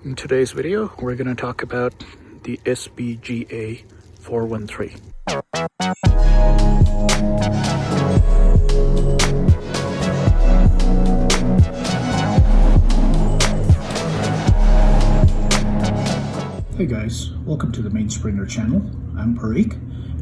In today's video, we're going to talk about the SBGA413. Hey guys, welcome to the Mainspringer channel. I'm Parikh,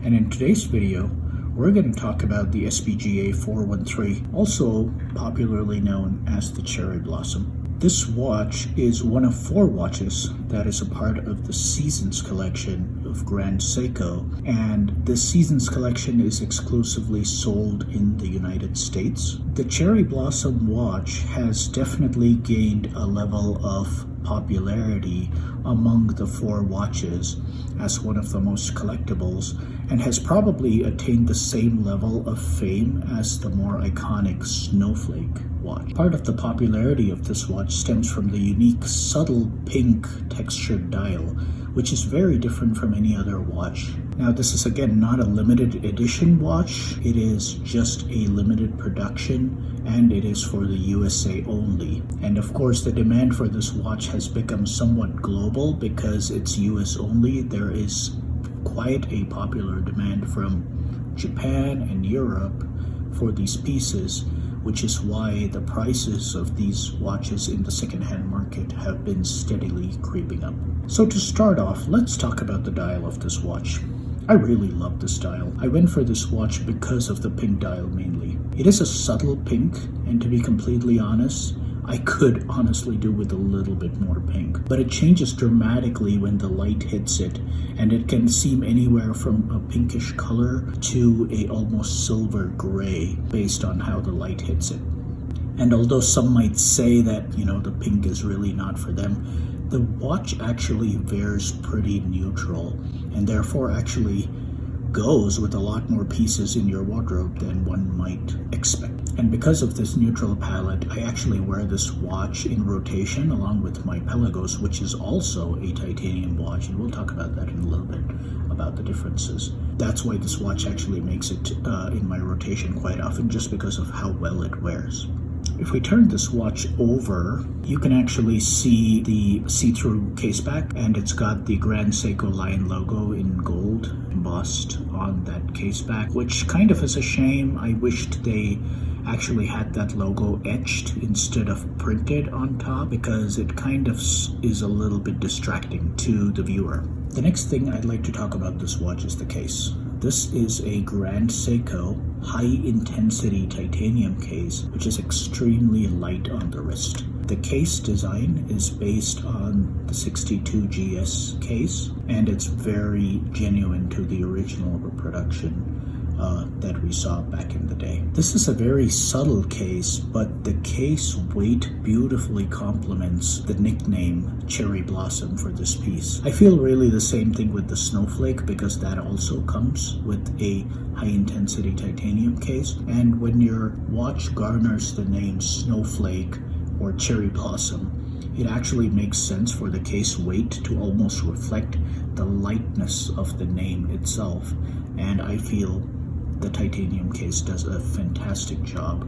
and in today's video, we're going to talk about the SBGA413, also popularly known as the Cherry Blossom. This watch is one of 4 watches that is a part of the Seasons collection of Grand Seiko, and this Seasons collection is exclusively sold in the United States. The Cherry Blossom watch has definitely gained a level of popularity among the 4 watches as one of the most collectibles, and has probably attained the same level of fame as the more iconic Snowflake watch. Part of the popularity of this watch stems from the unique subtle pink textured dial, which is very different from any other watch. Now, this is again not a limited edition watch. It is just a limited production, and it is for the USA only. And of course, the demand for this watch has become somewhat global because it's US only. There is quite a popular demand from Japan and Europe for these pieces, which is why the prices of these watches in the second-hand market have been steadily creeping up. So to start off, let's talk about the dial of this watch. I really love this dial. I went for this watch because of the pink dial mainly. It is a subtle pink, and to be completely honest, I could honestly do with a little bit more pink. But it changes dramatically when the light hits it, and it can seem anywhere from a pinkish color to a almost silver gray based on how the light hits it. And although some might say that, the pink is really not for them, the watch actually wears pretty neutral, and therefore actually goes with a lot more pieces in your wardrobe than one might expect. And because of this neutral palette, I actually wear this watch in rotation along with my Pelagos, which is also a titanium watch, and we'll talk about that in a little bit, about the differences. That's why this watch actually makes it in my rotation quite often, just because of how well it wears. If we turn this watch over, you can actually see the see-through caseback, and it's got the Grand Seiko Lion logo in gold embossed on that caseback, which kind of is a shame. I wished they actually had that logo etched instead of printed on top, because it kind of is a little bit distracting to the viewer. The next thing I'd like to talk about this watch is the case. This is a Grand Seiko high-intensity titanium case, which is extremely light on the wrist. The case design is based on the 62GS case, and it's very genuine to the original reproduction that we saw back in the day. This is a very subtle case, but the case weight beautifully complements the nickname Cherry Blossom for this piece. I feel really the same thing with the Snowflake, because that also comes with a high-intensity titanium case, and when your watch garners the name Snowflake or Cherry Blossom, it actually makes sense for the case weight to almost reflect the lightness of the name itself, and I feel the titanium case does a fantastic job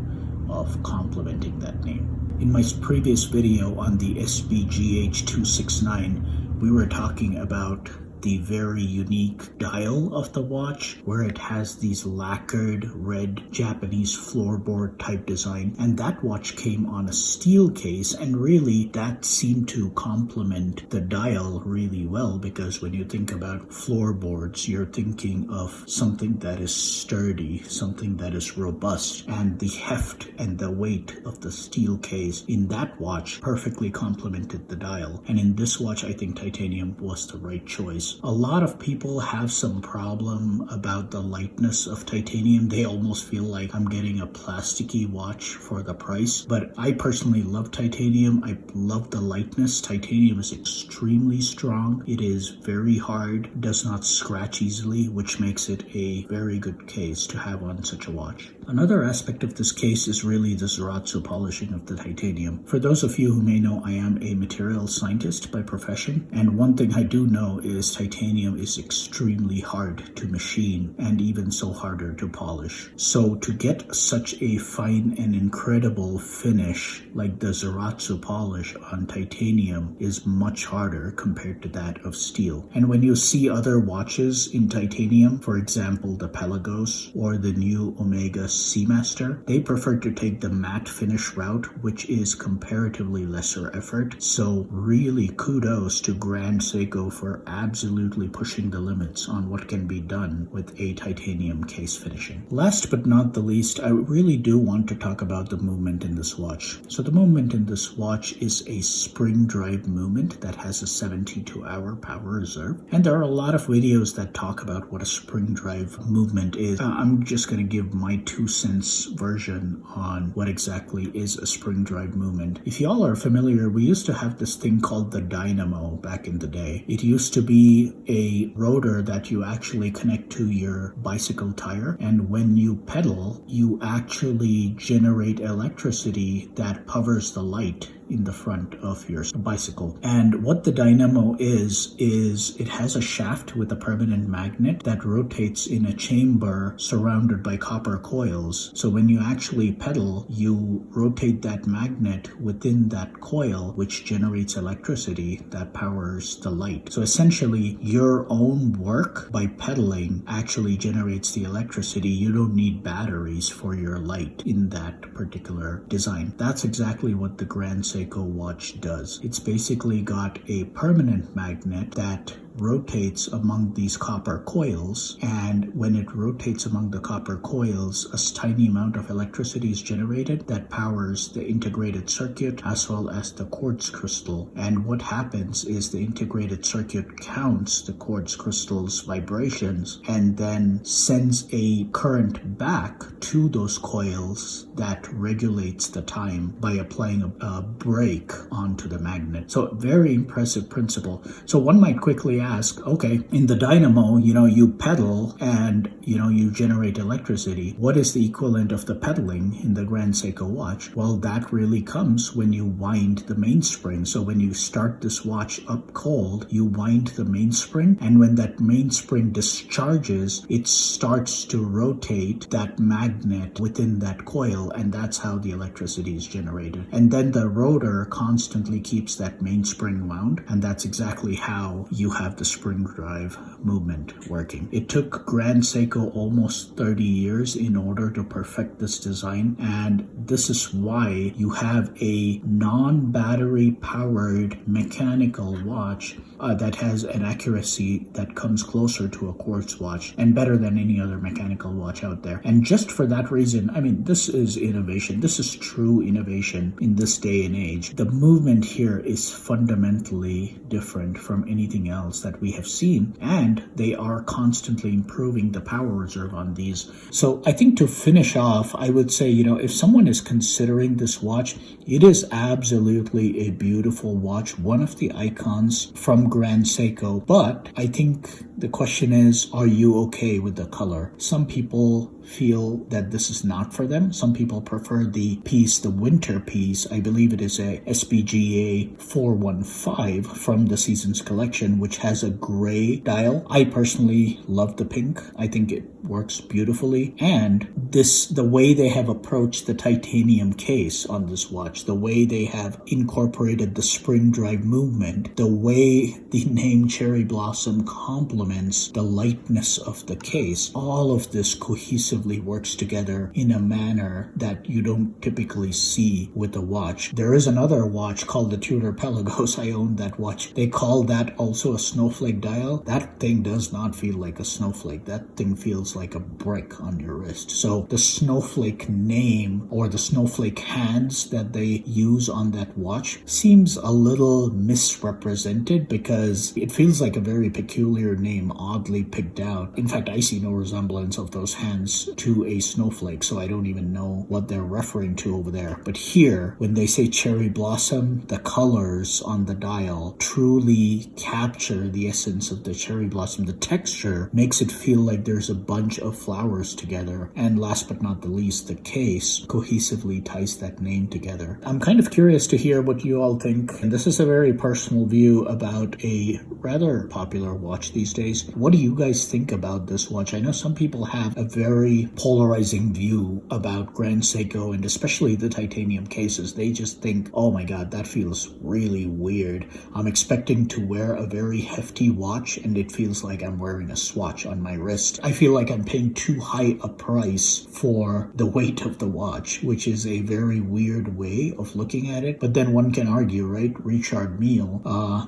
of complementing that name. In my previous video on the SBGA269, we were talking about the very unique dial of the watch, where it has these lacquered red Japanese floorboard type design, and that watch came on a steel case, and really that seemed to complement the dial really well, because when you think about floorboards, you're thinking of something that is sturdy, something that is robust, and the heft and the weight of the steel case in that watch perfectly complemented the dial. And in this watch, I think titanium was the right choice. A lot of people have some problem about the lightness of titanium. They almost feel like I'm getting a plasticky watch for the price, but I personally love titanium. I love the lightness. Titanium is extremely strong. It is very hard, does not scratch easily, which makes it a very good case to have on such a watch. Another aspect of this case is really the Zaratsu polishing of the titanium. For those of you who may know, I am a materials scientist by profession, and one thing I do know is titanium is extremely hard to machine and even so harder to polish. So to get such a fine and incredible finish like the Zaratsu polish on titanium is much harder compared to that of steel. And when you see other watches in titanium, for example the Pelagos or the new Omega Seamaster, they prefer to take the matte finish route, which is comparatively lesser effort. So really kudos to Grand Seiko for absolutely pushing the limits on what can be done with a titanium case finishing. Last but not the least, I really do want to talk about the movement in this watch. So the movement in this watch is a spring drive movement that has a 72-hour power reserve. And there are a lot of videos that talk about what a spring drive movement is. I'm just going to give my 2 cents version on what exactly is a spring drive movement. If y'all are familiar, we used to have this thing called the dynamo back in the day. It used to be a rotor that you actually connect to your bicycle tire, and when you pedal, you actually generate electricity that powers the light in the front of your bicycle. And what the dynamo is it has a shaft with a permanent magnet that rotates in a chamber surrounded by copper coils. So when you actually pedal, you rotate that magnet within that coil, which generates electricity that powers the light. So essentially, your own work by pedaling actually generates the electricity. You don't need batteries for your light in that particular design. That's exactly what the Grand Seiko watch does. It's basically got a permanent magnet that rotates among these copper coils, and when it rotates among the copper coils, a tiny amount of electricity is generated that powers the integrated circuit as well as the quartz crystal. And what happens is the integrated circuit counts the quartz crystal's vibrations and then sends a current back to those coils that regulates the time by applying a brake onto the magnet. So very impressive principle. So one might quickly ask, okay, in the dynamo, you pedal and, you generate electricity. What is the equivalent of the pedaling in the Grand Seiko watch? Well, that really comes when you wind the mainspring. So when you start this watch up cold, you wind the mainspring, and when that mainspring discharges, it starts to rotate that magnet within that coil, and that's how the electricity is generated. And then the rotor constantly keeps that mainspring wound, and that's exactly how you have the spring drive movement working. It took Grand Seiko almost 30 years in order to perfect this design, and this is why you have a non-battery powered mechanical watch that has an accuracy that comes closer to a quartz watch and better than any other mechanical watch out there. And just for that reason, this is innovation. This is true innovation in this day and age. The movement here is fundamentally different from anything else that we have seen, and they are constantly improving the power reserve on these. So I think to finish off, I would say, if someone is considering this watch, it is absolutely a beautiful watch, one of the icons from Grand Seiko. But I think the question is, are you okay with the color? Some people feel that this is not for them. Some people prefer the winter piece. I believe it is a SBGA413 from the Seasons collection, which has a gray dial. I personally love the pink. I think it works beautifully. And the way they have approached the titanium case on this watch, the way they have incorporated the spring drive movement, the way the name Cherry Blossom complements the lightness of the case, all of this cohesively works together in a manner that you don't typically see with a watch. There is another watch called the Tudor Pelagos. I own that watch. They call that also a snowflake dial. That thing does not feel like a snowflake. That thing feels like a brick on your wrist. So the snowflake name or the snowflake hands that they use on that watch seems a little misrepresented because it feels like a very peculiar name, oddly picked out. In fact, I see no resemblance of those hands to a snowflake, so I don't even know what they're referring to over there. But here, when they say cherry blossom, the colors on the dial truly capture the essence of the cherry blossom. The texture makes it feel like there's a bunch of flowers together. And last but not the least, the case cohesively ties that name together. I'm kind of curious to hear what you all think. And this is a very personal view about a rather popular watch these days. What do you guys think about this watch? I know some people have a very polarizing view about Grand Seiko and especially the titanium cases. They just think, oh my god, that feels really weird. I'm expecting to wear a very hefty watch and it feels like I'm wearing a swatch on my wrist. I feel like I'm paying too high a price for the weight of the watch, which is a very weird way of looking at it. But then one can argue, right? Richard Mille,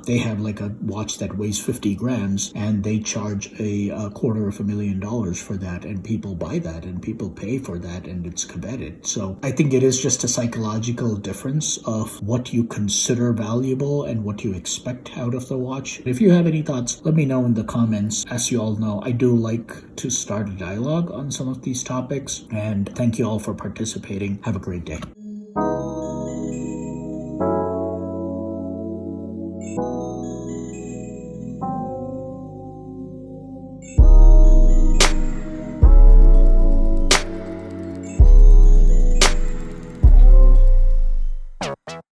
they have like a watch that weighs 50 grams and they charge a $250,000 for that, and people buy that and people pay for that and it's coveted. So I think it is just a psychological difference of what you consider valuable and what you expect out of the watch. If you have any thoughts, let me know in the comments. As you all know, I do like to start a dialogue on some of these topics, and thank you all for participating. Have a great day.